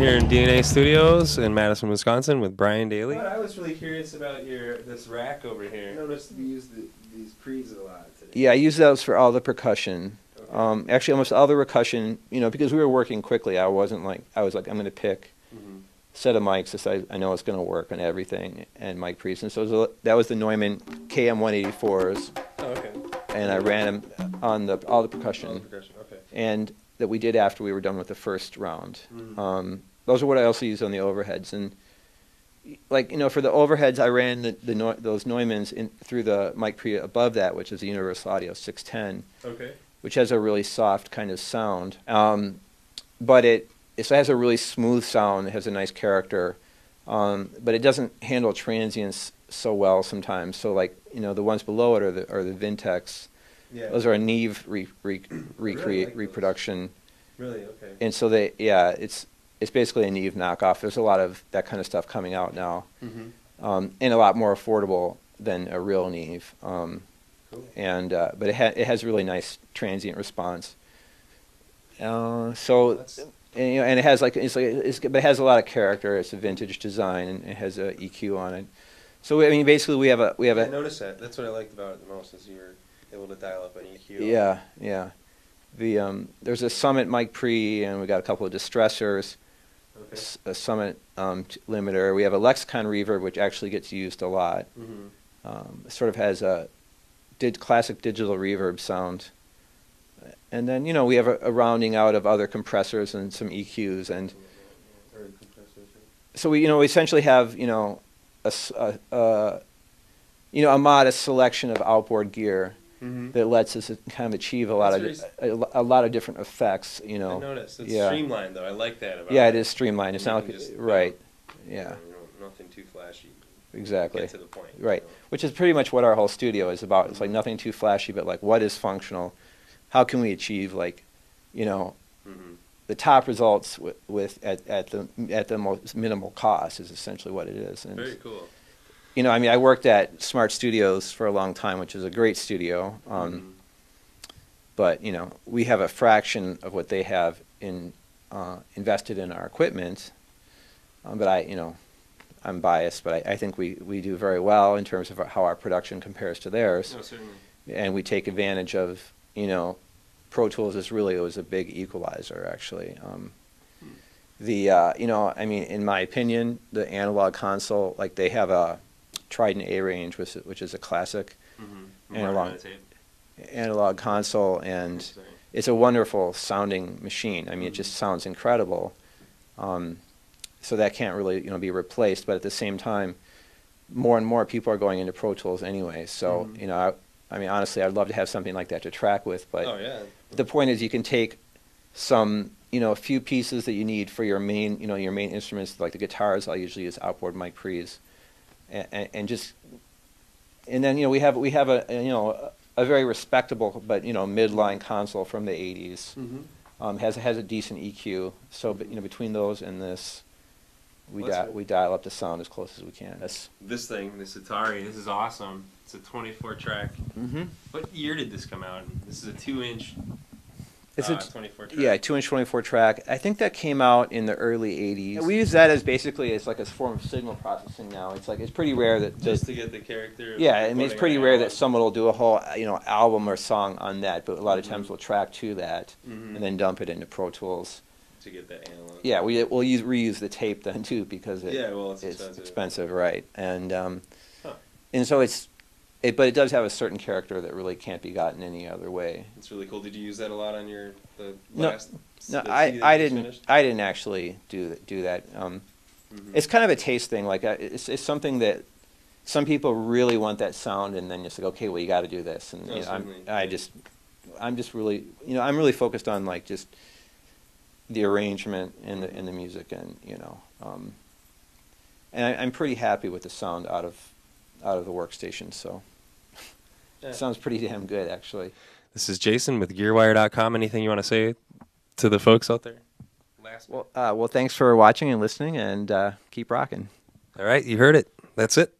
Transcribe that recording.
here in DNA Studios in Madison, Wisconsin with Brian Daly. But I was really curious about this rack over here. I noticed we use these pre's a lot today. Yeah, I use those for all the percussion. Okay. Actually, almost all the percussion, because we were working quickly, I was like, I'm going to pick a set of mics that I know it's going to work on everything, and mic pre's. And so that was the Neumann KM184s. Oh, okay. And I ran them on all the percussion. All the percussion, okay. And that we did after we were done with the first round. Those are what I also used on the overheads. And for the overheads, I ran those Neumanns through the mic pre above that, which is the Universal Audio 610, okay, which has a really soft kind of sound. But it has a really smooth sound. It has a nice character, but it doesn't handle transients so well sometimes. So the ones below it are the Vintechs. Yeah. Those are a Neve Really like reproduction. Really? Okay. And so it's basically a Neve knockoff. There's a lot of that kind of stuff coming out now, and a lot more affordable than a real Neve. Cool. And but it has really nice transient response. And it has but it has a lot of character. It's a vintage design, and it has a EQ on it. So I mean, basically we have a. I noticed that. That's what I liked about it the most, is you're able to dial up an EQ. Yeah, yeah. There's a Summit mic pre, and we got a couple of distressors. Okay. A Summit limiter. We have a Lexicon reverb, which actually gets used a lot. It sort of has a classic digital reverb sound. And then we have a rounding out of other compressors and some EQs, and so we essentially have a modest selection of outboard gear that lets us kind of achieve a lot of different effects. I noticed it's yeah. streamlined though. I like that about it is streamlined. It's not right. Yeah. Nothing too flashy. Exactly. Get to the point. Right. Which is pretty much what our whole studio is about. It's like nothing too flashy, but like what is functional? How can we achieve the top results at the most minimal cost is essentially what it is. And very cool. I mean, I worked at Smart Studios for a long time, which is a great studio. But we have a fraction of what they have invested in our equipment. But I'm biased, but I think we do very well in terms of how our production compares to theirs. No, certainly. And we take advantage of Pro Tools it was a big equalizer actually. I mean, in my opinion, the analog console, they have a Trident A range, which is a classic analog console, and it's a wonderful sounding machine. I mean, it just sounds incredible. So that can't really be replaced. But at the same time, more and more people are going into Pro Tools anyway. So I mean, honestly, I'd love to have something like that to track with. But the point is, you can take some a few pieces that you need for your main your main instruments, like the guitars. I'll usually use outboard mic pre's. And then we have a very respectable but midline console from the 80s. Has a decent EQ. So between those and this, we dial up the sound as close as we can. This Atari, this is awesome. It's a 24 track. What year did this come out? This is a 2-inch. It's a 24 track. Yeah, 2-inch 24 track. I think that came out in the early 80s. We use that as basically as a form of signal processing now. It's pretty rare that just to get the character. Yeah, I mean it's pretty rare that someone will do a whole album or song on that, but a lot of times we'll track to that and then dump it into Pro Tools to get that analog. Yeah, we'll reuse the tape then too because it's expensive, right? And and so but it does have a certain character that really can't be gotten any other way. It's really cool. Did you use that a lot on the last? No, I didn't actually do that. It's kind of a taste thing. It's something that some people really want that sound, and then it's like, okay, well, you got to do this. And I'm just really I'm really focused on just the arrangement and the music, and and I'm pretty happy with the sound out of the workstation. So. It sounds pretty damn good, actually. This is Jason with GearWire.com. Anything you want to say to the folks out there? Well, thanks for watching and listening, and keep rocking. All right, you heard it. That's it.